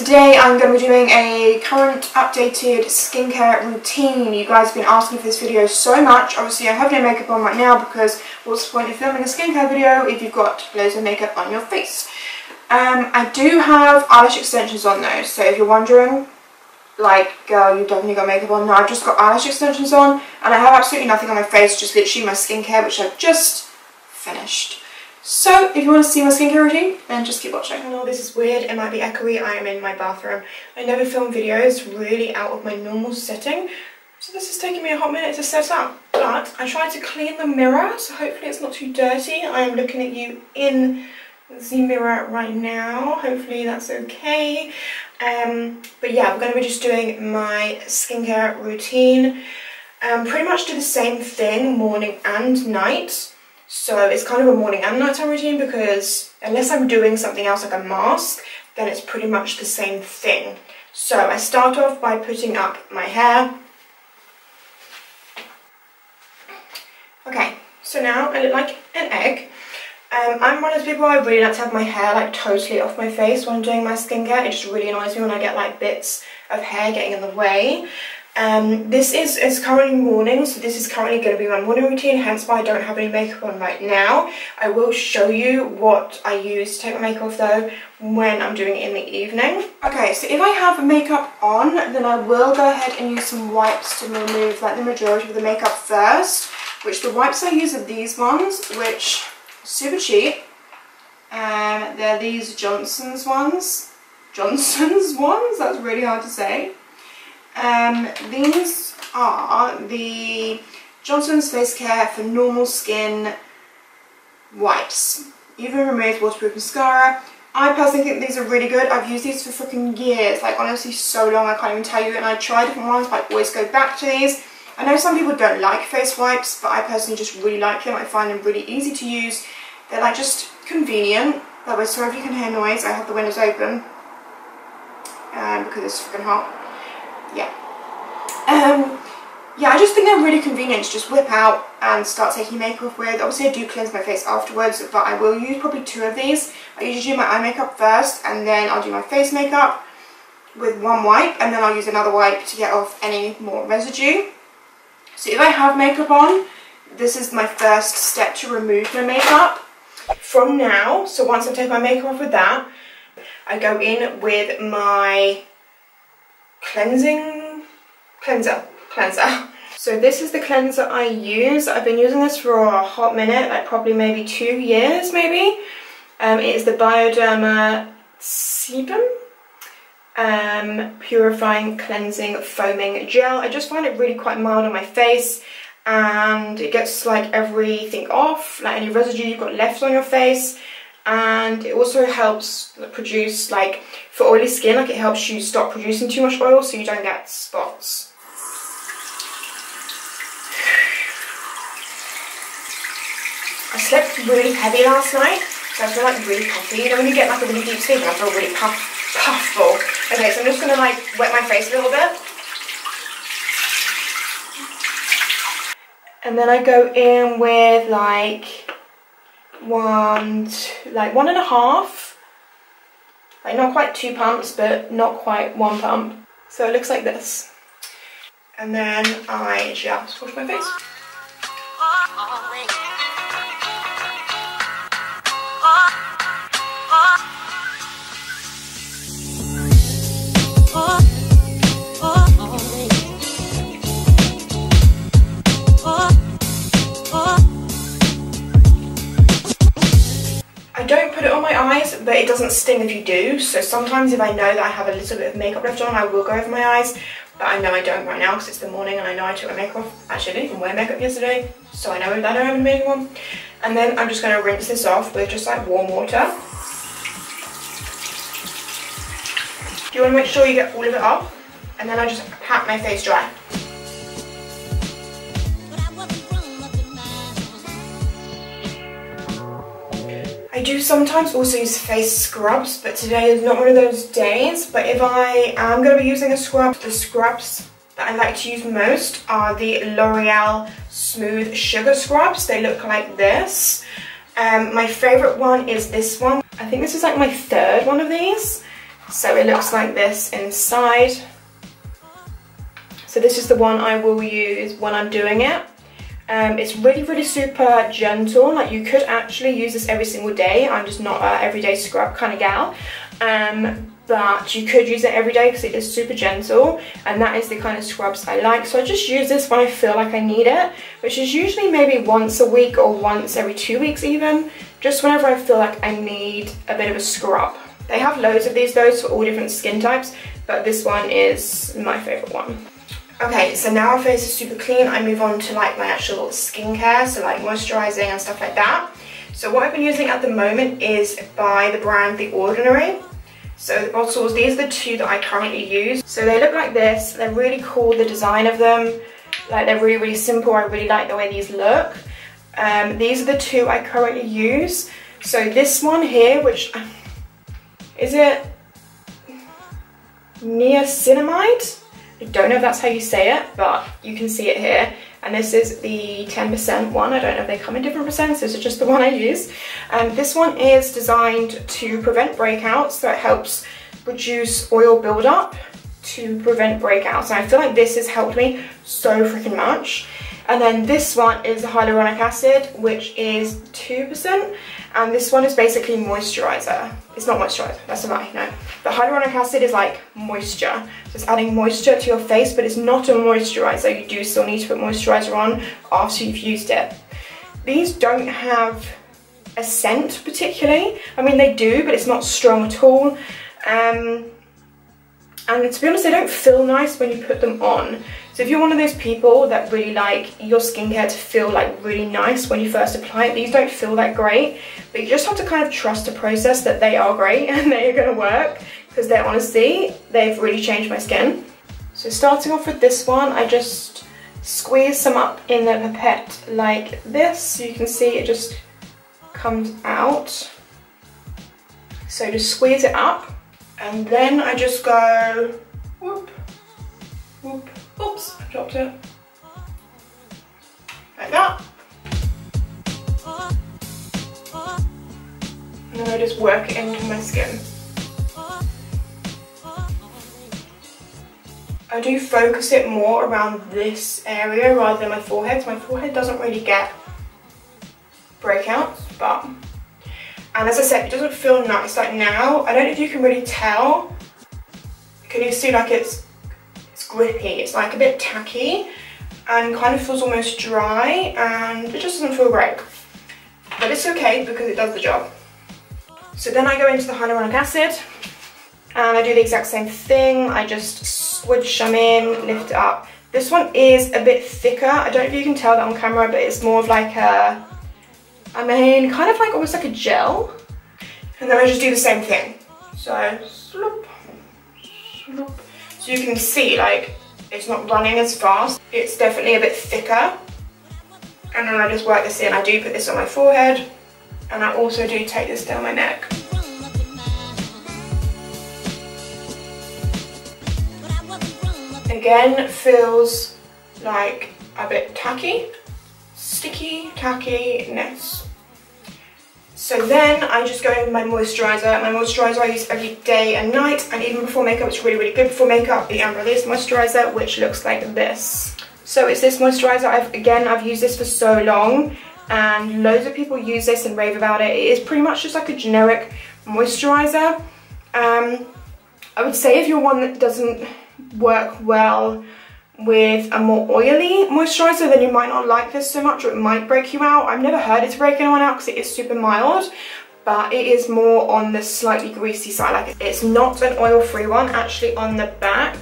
today I'm going to be doing a current updated skincare routine. You guys have been asking for this video so much. Obviously I have no makeup on right now because what's the point of filming a skincare video if you've got loads of makeup on your face? I do have eyelash extensions on though, so if you're wondering, like, girl, you definitely got makeup on. No, I've just got eyelash extensions on and I have absolutely nothing on my face, just literally my skincare, which I've just finished. So if you want to see my skincare routine, then just keep watching. I know this is weird, it might be echoey, I am in my bathroom. I never film videos really out of my normal setting, so this is taking me a hot minute to set up. But I tried to clean the mirror, so hopefully it's not too dirty. I am looking at you in the mirror right now, hopefully that's okay. But yeah, we're going to be just doing my skincare routine. Pretty much do the same thing morning and night. So it's kind of a morning and nighttime routine because unless I'm doing something else like a mask, then it's pretty much the same thing. So I start off by putting up my hair. Okay, so now I look like an egg. I'm one of those people, I really like to have my hair like totally off my face when I'm doing my skincare. It just really annoys me when I get like bits of hair getting in the way. This is currently morning, so this is currently going to be my morning routine, hence why I don't have any makeup on right now. I will show you what I use to take my makeup off though when I'm doing it in the evening. Okay, so if I have makeup on, then I will go ahead and use some wipes to remove like the majority of the makeup first, which the wipes I use are these ones, which are super cheap. They're these Johnson's ones. That's really hard to say. These are the Johnson's Face Care for Normal Skin wipes. Even removes waterproof mascara. I personally think these are really good. I've used these for freaking years, like honestly so long I can't even tell you, and I try different ones but I always go back to these. I know some people don't like face wipes, but I personally just really like them. I find them really easy to use. They're like just convenient. That way, sorry if you can hear noise, I have the windows open because it's freaking hot. Yeah. Yeah, I just think they're really convenient to just whip out and start taking makeup off with. Obviously I do cleanse my face afterwards, but I will use probably 2 of these. I usually do my eye makeup first and then I'll do my face makeup with one wipe, and then I'll use another wipe to get off any more residue. So if I have makeup on, this is my first step to remove my makeup. From now, so once I've taken my makeup off with that, I go in with my cleanser. So this is the cleanser I use. I've been using this for a hot minute, like probably maybe 2 years maybe. It is the Bioderma Sebum Purifying Cleansing Foaming Gel. I just find it really quite mild on my face and it gets like everything off, like any residue you've got left on your face. And it also helps produce, like for oily skin, like it helps you stop producing too much oil so you don't get spots. I slept really heavy last night, so I feel like really puffy. You know when you get like a really deep sleep and I feel really puffful. Okay, so I'm just gonna like wet my face a little bit. And then I go in with like 1.5, like not quite 2 pumps, but not quite 1 pump. So it looks like this. And then I just wash my face. I don't put it on my eyes, but it doesn't sting if you do. So sometimes if I know that I have a little bit of makeup left on, I will go over my eyes. But I know I don't right now because it's the morning and I know I took my makeup off. Actually, I didn't even wear makeup yesterday, so I know that I don't have any makeup on. And then I'm just going to rinse this off with just like warm water. You want to make sure you get all of it off, and then I just pat my face dry. I do sometimes also use face scrubs, but today is not one of those days. But if I am going to be using a scrub, the scrubs that I like to use most are the Loreal Smooth Sugar Scrubs. They look like this. My favourite one is this one. I think this is like my third one of these. So it looks like this inside. So this is the one I will use when I'm doing it. It's really super gentle. Like, you could actually use this every single day. I'm just not an everyday scrub kind of gal. But you could use it every day because it is super gentle, and that is the kind of scrubs I like. So I just use this when I feel like I need it, which is usually maybe once a week or once every 2 weeks even, just whenever I feel like I need a bit of a scrub. They have loads of these though for all different skin types, but this one is my favourite one. Okay, so now our face is super clean, I move on to like my actual skincare, so like moisturising and stuff like that. So what I've been using at the moment is by the brand The Ordinary. So the bottles, these are the two that I currently use. So they look like this, they're really cool, the design of them, like they're really simple. I really like the way these look. These are the two I currently use. So this one here, which, is it niacinamide? I don't know if that's how you say it, but you can see it here. And this is the 10% one. I don't know if they come in different percents, this is just the one I use. This one is designed to prevent breakouts, so it helps reduce oil buildup to prevent breakouts. And I feel like this has helped me so freaking much. And then this one is hyaluronic acid, which is 2%. And this one is basically moisturizer. It's not moisturizer, that's a lie, no. The hyaluronic acid is like moisture. So it's adding moisture to your face, but it's not a moisturizer. You do still need to put moisturizer on after you've used it. These don't have a scent particularly. I mean, they do, but it's not strong at all. And to be honest, they don't feel nice when you put them on. So if you're one of those people that really like your skincare to feel like really nice when you first apply it, these don't feel that great. But you just have to kind of trust the process that they are great and they are going to work, because they're honestly, they've really changed my skin. So starting off with this one, I just squeeze some up in the pipette like this. So you can see it just comes out. So just squeeze it up. And then I just go, whoop, whoop, oops, I dropped it, like that. And then I just work it into my skin. I do focus it more around this area rather than my forehead. So my forehead doesn't really get breakouts, but... And as I said, it doesn't feel nice. Like now, I don't know if you can really tell. Can you see like it's grippy? It's like a bit tacky and kind of feels almost dry, and it just doesn't feel great. But it's okay because it does the job. So then I go into the hyaluronic acid and I do the exact same thing. I just squish some in, lift it up. This one is a bit thicker. I don't know if you can tell that on camera, but it's more of like a, kind of like almost like a gel. And then I just do the same thing. So, sloop, sloop. So you can see, like, it's not running as fast. It's definitely a bit thicker. And then I just work this in. I do put this on my forehead. And I also do take this down my neck. Again, feels like a bit tacky. Sticky, tackiness. So then I just go in with my moisturizer. My moisturizer I use every day and night, and even before makeup. It's really good before makeup. The Untitled moisturizer, which looks like this. So it's this moisturizer. I've used this for so long, and loads of people use this and rave about it. It is pretty much just like a generic moisturizer. I would say if you're one that doesn't work well with a more oily moisturizer, then you might not like this so much, or it might break you out. I've never heard it to break anyone out because it is super mild, but it is more on the slightly greasy side. Like, it's not an oil-free one. Actually, on the back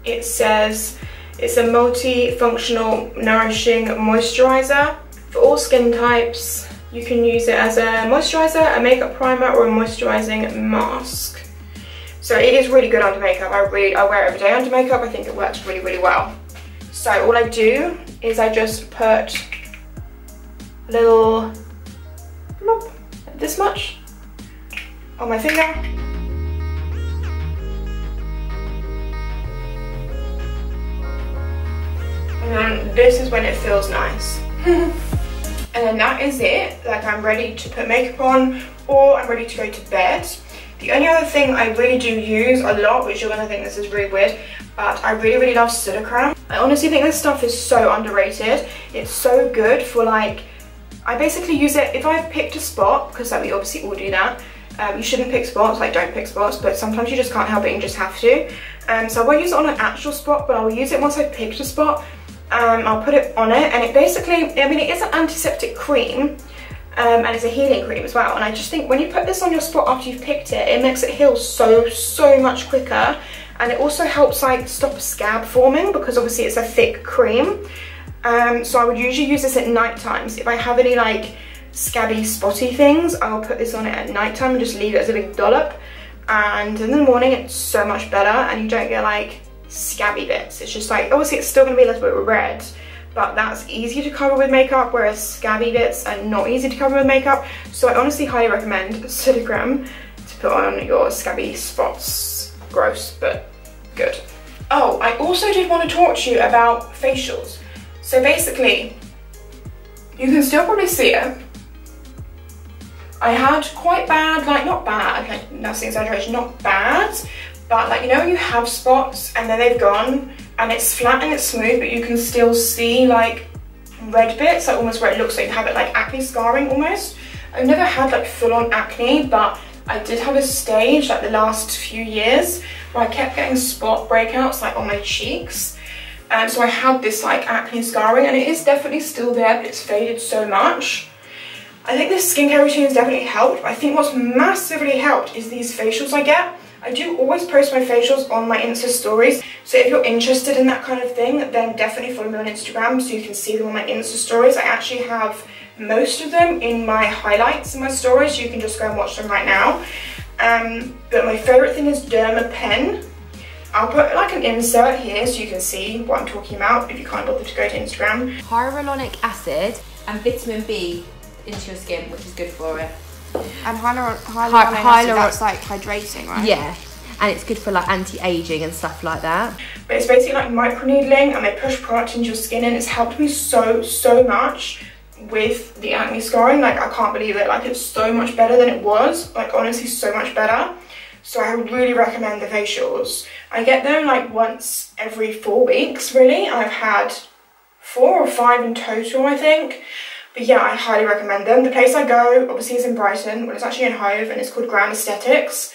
it says it's a multi-functional nourishing moisturizer for all skin types. You can use it as a moisturizer, a makeup primer, or a moisturizing mask. So it is really good under makeup. I wear it every day under makeup. I think it works really well. So all I do is I just put a little bloop, this much on my finger. And then this is when it feels nice. And then that is it. Like, I'm ready to put makeup on, or I'm ready to go to bed. The only other thing I really do use a lot, which you're going to think this is really weird, but I really love Sudocrem. I honestly think this stuff is so underrated. It's so good for like, I basically use it if I've picked a spot, because like we obviously all do that. You shouldn't pick spots, like don't pick spots, but sometimes you just can't help it and you just have to. So I won't use it on an actual spot, but I'll use it once I've picked a spot. I'll put it on it, and it basically, I mean, it is an antiseptic cream, and it's a healing cream as well. And I just think when you put this on your spot after you've picked it, it makes it heal so much quicker. And it also helps like stop scab forming, because obviously it's a thick cream. So I would usually use this at night times. If I have any like scabby spotty things, I'll put this on it at night time and just leave it as a big dollop. And in the morning it's so much better, and you don't get like scabby bits. It's just like, obviously it's still going to be a little bit red, but that's easy to cover with makeup, whereas scabby bits are not easy to cover with makeup. So I honestly highly recommend Sudocrem to put on your scabby spots. Gross, but good. Oh, I also did want to talk to you about facials. So basically, you can still probably see it. I had quite bad, like not bad, like that's an exaggeration, not bad, but like, you know when you have spots and then they've gone and it's flat and it's smooth, but you can still see like red bits, like almost where it looks like you have it like acne scarring almost. I've never had like full-on acne, but I did have a stage like the last few years where I kept getting spot breakouts like on my cheeks. And so I had this like acne scarring, and it is definitely still there, but it's faded so much. I think this skincare routine has definitely helped, but I think what's massively helped is these facials I get. I do always post my facials on my Insta stories, so if you're interested in that kind of thing, then definitely follow me on Instagram so you can see them on my Insta stories. I actually have most of them in my highlights in my stories, so you can just go and watch them right now. But my favourite thing is Dermapen. I'll put like an insert here so you can see what I'm talking about if you can't bother to go to Instagram. Hyaluronic acid and vitamin B into your skin, which is good for it. And hyaluronic acid, that's like hydrating, right? Yeah, and it's good for like anti-aging and stuff like that. But it's basically like microneedling, and they push product into your skin, and it's helped me so much with the acne scarring. Like I can't believe it, like it's so much better than it was, like honestly so much better. So I really recommend the facials. I get them like once every 4 weeks really. I've had 4 or 5 in total, I think. But yeah, I highly recommend them. The place I go obviously is in Brighton, but it's actually in Hove, and it's called Grand Aesthetics.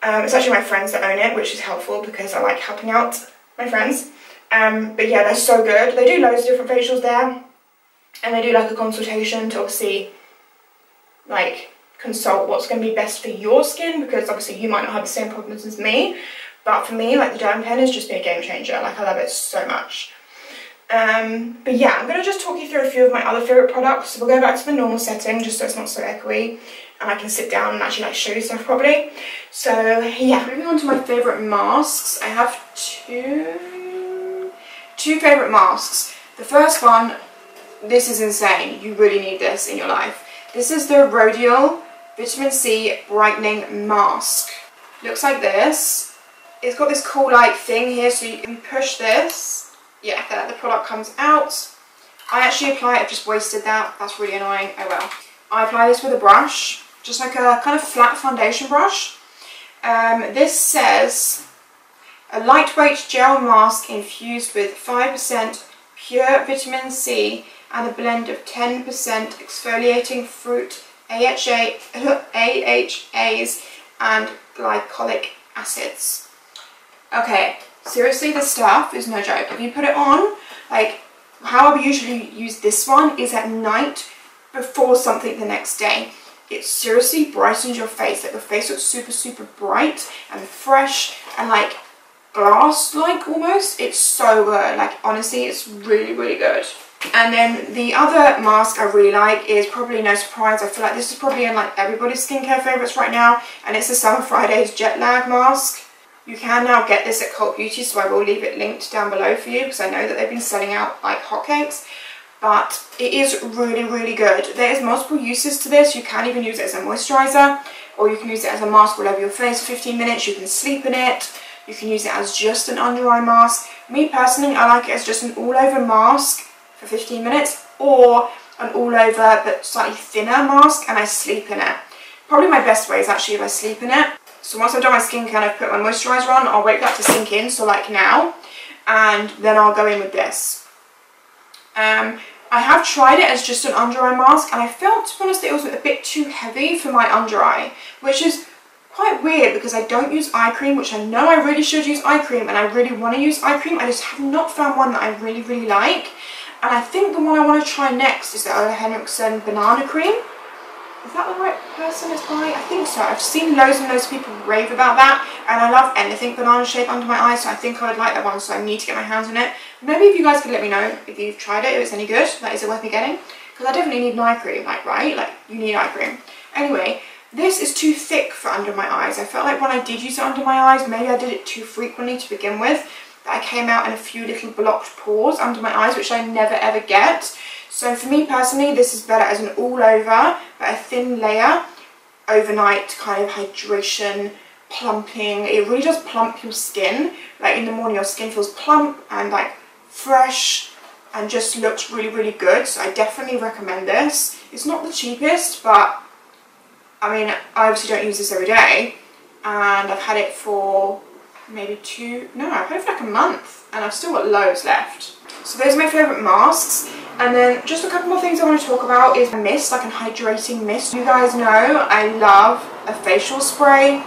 It's actually my friends that own it, which is helpful because I like helping out my friends. But yeah, they're so good. They do loads of different facials there, and they do like a consultation to obviously like consult what's going to be best for your skin, because obviously you might not have the same problems as me, but for me, like the Dermapen has just been a game changer. Like I love it so much. But yeah, I'm going to just talk you through a few of my other favourite products. So we'll go back to the normal setting just so it's not so echoey, and I can sit down and actually like show you stuff properly. So yeah, moving on to my favourite masks. I have two favourite masks. The first one, this is insane. You really need this in your life. This is the Loreal Vitamin C Brightening Mask. Looks like this. It's got this cool like thing here, so you push this. Yeah, there, the product comes out. I actually apply it, I've just wasted that. That's really annoying. Oh well. I apply this with a brush, just like a kind of flat foundation brush. This says, a lightweight gel mask infused with 5% pure vitamin C and a blend of 10% exfoliating fruit AHAs and glycolic acids. Okay, seriously, this stuff is no joke. If you put it on, like how I usually use this one is at night before something the next day. It seriously brightens your face. Like your face looks super bright and fresh and like glass-like almost. It's so good. Like honestly, it's really good. And then the other mask I really like is probably no surprise. I feel like this is probably in like everybody's skincare favourites right now, and it's the Summer Fridays Jetlag mask. You can now get this at Cult Beauty, so I will leave it linked down below for you because I know that they've been selling out like hotcakes. But it is really good. There is multiple uses to this. You can even use it as a moisturiser, or you can use it as a mask all over your face for 15 minutes. You can sleep in it. You can use it as just an under eye mask. Me personally, I like it as just an all over mask for 15 minutes, or an all over but slightly thinner mask and I sleep in it. Probably my best way is actually if I sleep in it. So once I've done my skincare and I've put my moisturizer on, I'll wait for that to sink in, so like now, and then I'll go in with this. I have tried it as just an under eye mask, and I felt, to be honest, it was a bit too heavy for my under eye, which is quite weird because I don't use eye cream, which I know I really should use eye cream, and I really want to use eye cream. I just have not found one that I really, really like. And I think the one I want to try next is the Ole Henriksen banana cream. Is that the right person it's by? I think so. I've seen loads and loads of people rave about that, and I love anything banana shape under my eyes, so I think I would like that one, so I need to get my hands on it. Maybe if you guys could let me know if you've tried it, if it's any good, like is it worth me getting? Because I definitely need an eye cream, like, right? Like, you need eye cream. Anyway, this is too thick for under my eyes. I felt like when I did use it under my eyes, maybe I did it too frequently to begin with, that I came out in a few little blocked pores under my eyes, which I never ever get. So for me personally, this is better as an all over, but a thin layer, overnight kind of hydration, plumping. It really does plump your skin. Like in the morning, your skin feels plump and like fresh and just looks really, really good. So I definitely recommend this. It's not the cheapest, but I mean, I obviously don't use this every day, and I've had it for maybe I've had it for like a month, and I've still got loads left. So those are my favourite masks. And then just a couple more things I want to talk about is a mist, like a hydrating mist. You guys know I love a facial spray,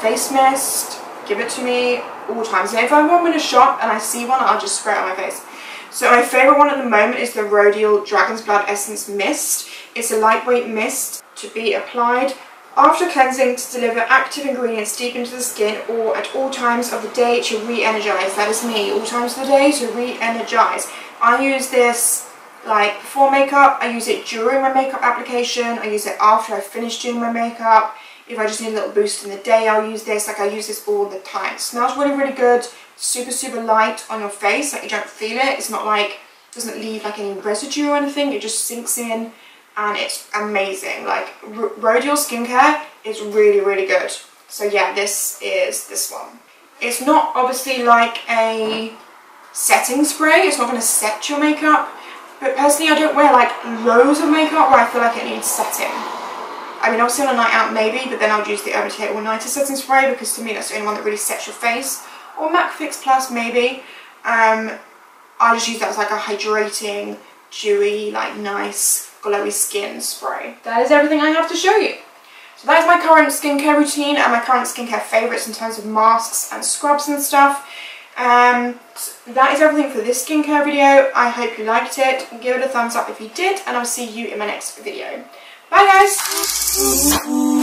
face mist, give it to me all times. And if I'm in a shop and I see one, I'll just spray it on my face. So my favourite one at the moment is the Loreal Dragon's Blood Essence Mist. It's a lightweight mist to be applied after cleansing to deliver active ingredients deep into the skin, or at all times of the day to re-energize. That is me, all times of the day to re-energize. I use this like before makeup, I use it during my makeup application, I use it after I finish doing my makeup. If I just need a little boost in the day, I'll use this. Like, I use this all the time. It smells really, really good. Super, super light on your face. Like, you don't feel it. It's not like, it doesn't leave like any residue or anything. It just sinks in, and it's amazing. Like, Loreal skincare is really, really good. So yeah, this is this one. It's not obviously like a setting spray. It's not going to set your makeup. But personally, I don't wear like loads of makeup where I feel like it needs setting. I mean, obviously on a night out maybe, but then I'll use the All Nighter setting spray, because to me that's the only one that really sets your face. Or MAC Fix Plus maybe. I just use that as like a hydrating, dewy, like nice, glowy skin spray. That is everything I have to show you. So that is my current skincare routine and my current skincare favourites in terms of masks and scrubs and stuff. That is everything for this skincare video. I hope you liked it. Give it a thumbs up if you did, and I'll see you in my next video. Bye guys!